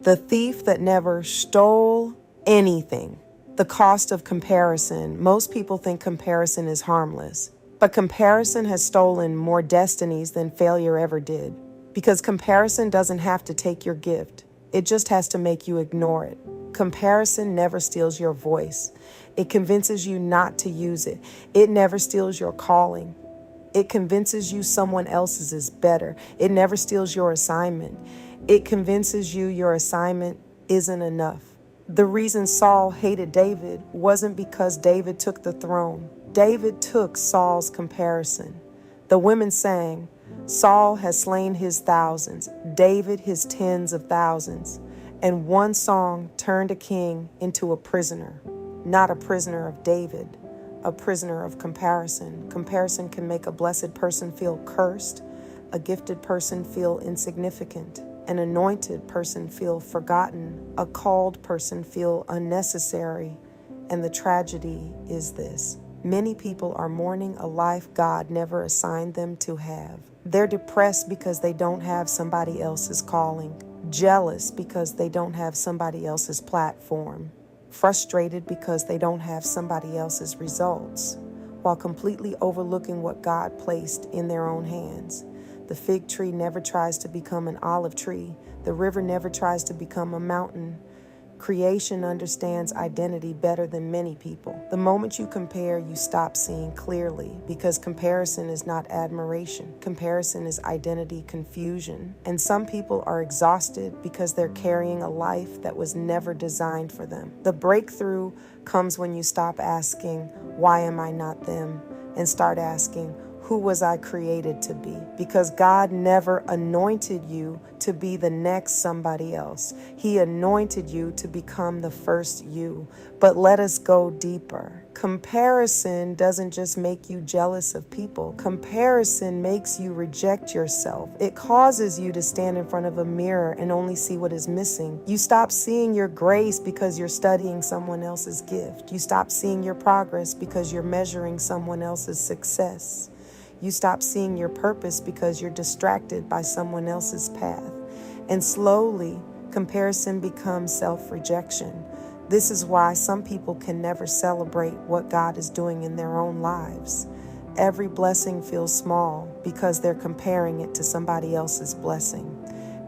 The thief that never stole anything. The cost of comparison. Most people think comparison is harmless, but comparison has stolen more destinies than failure ever did. Because comparison doesn't have to take your gift. It just has to make you ignore it. Comparison never steals your voice. It convinces you not to use it. It never steals your calling. It convinces you someone else's is better. It never steals your assignment. It convinces you your assignment isn't enough. The reason Saul hated David wasn't because David took the throne. David took Saul's comparison. The women sang, Saul has slain his thousands, David his tens of thousands. And one song turned a king into a prisoner, not a prisoner of David, a prisoner of comparison. Comparison can make a blessed person feel cursed, a gifted person feel insignificant, an anointed person feel forgotten, a called person feel unnecessary. And the tragedy is this. Many people are mourning a life God never assigned them to have. They're depressed because they don't have somebody else's calling, jealous because they don't have somebody else's platform, frustrated because they don't have somebody else's results, while completely overlooking what God placed in their own hands. The fig tree never tries to become an olive tree. The river never tries to become a mountain. Creation understands identity better than many people. The moment you compare, you stop seeing clearly, because comparison is not admiration. Comparison is identity confusion. And some people are exhausted because they're carrying a life that was never designed for them. The breakthrough comes when you stop asking, why am I not them? And start asking, who was I created to be? Because God never anointed you to be the next somebody else. He anointed you to become the first you. But let us go deeper. Comparison doesn't just make you jealous of people. Comparison makes you reject yourself. It causes you to stand in front of a mirror and only see what is missing. You stop seeing your grace because you're studying someone else's gift. You stop seeing your progress because you're measuring someone else's success. You stop seeing your purpose because you're distracted by someone else's path. And slowly, comparison becomes self-rejection. This is why some people can never celebrate what God is doing in their own lives. Every blessing feels small because they're comparing it to somebody else's blessing.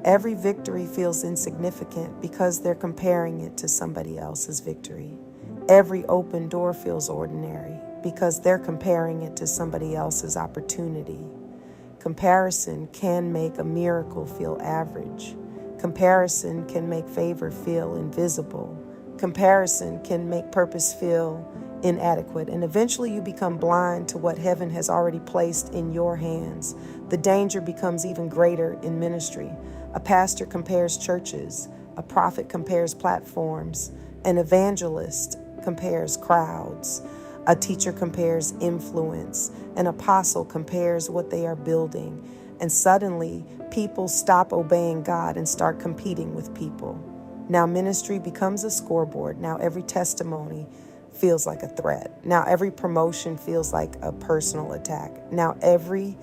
Every victory feels insignificant because they're comparing it to somebody else's victory. Every open door feels ordinary because they're comparing it to somebody else's opportunity. Comparison can make a miracle feel average. Comparison can make favor feel invisible. Comparison can make purpose feel inadequate. And eventually you become blind to what heaven has already placed in your hands. The danger becomes even greater in ministry. A pastor compares churches. A prophet compares platforms. An evangelist compares crowds. A teacher compares influence. An apostle compares what they are building. And suddenly, people stop obeying God and start competing with people. Now ministry becomes a scoreboard. Now every testimony feels like a threat. Now every promotion feels like a personal attack. Now every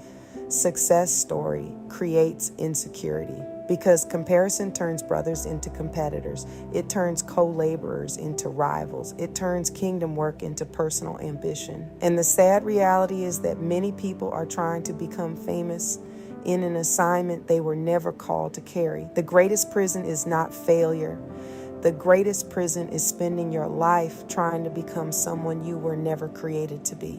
success story creates insecurity. Because comparison turns brothers into competitors. It turns co-laborers into rivals. It turns kingdom work into personal ambition. And the sad reality is that many people are trying to become famous in an assignment they were never called to carry. The greatest prison is not failure. The greatest prison is spending your life trying to become someone you were never created to be.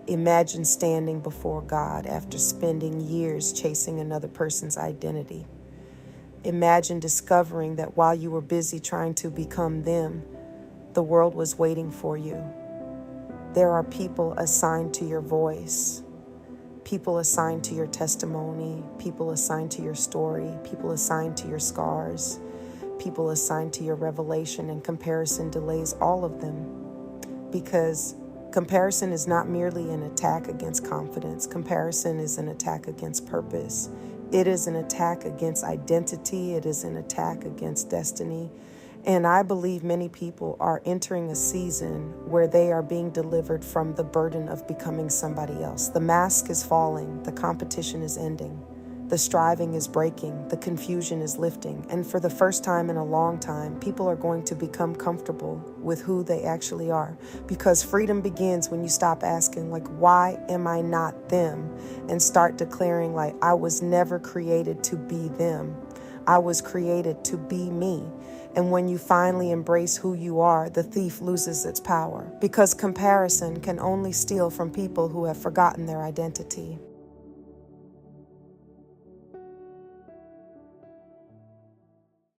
Imagine standing before God after spending years chasing another person's identity. Imagine discovering that while you were busy trying to become them, the world was waiting for you. There are people assigned to your voice, people assigned to your testimony, people assigned to your story, people assigned to your scars, people assigned to your revelation, and comparison delays all of them. Because comparison is not merely an attack against confidence. Comparison is an attack against purpose. It is an attack against identity. It is an attack against destiny. And I believe many people are entering a season where they are being delivered from the burden of becoming somebody else. The mask is falling. The competition is ending. The striving is breaking, the confusion is lifting, and for the first time in a long time, people are going to become comfortable with who they actually are. Because freedom begins when you stop asking, like, why am I not them? And start declaring, like, I was never created to be them. I was created to be me. And when you finally embrace who you are, the thief loses its power. Because comparison can only steal from people who have forgotten their identity.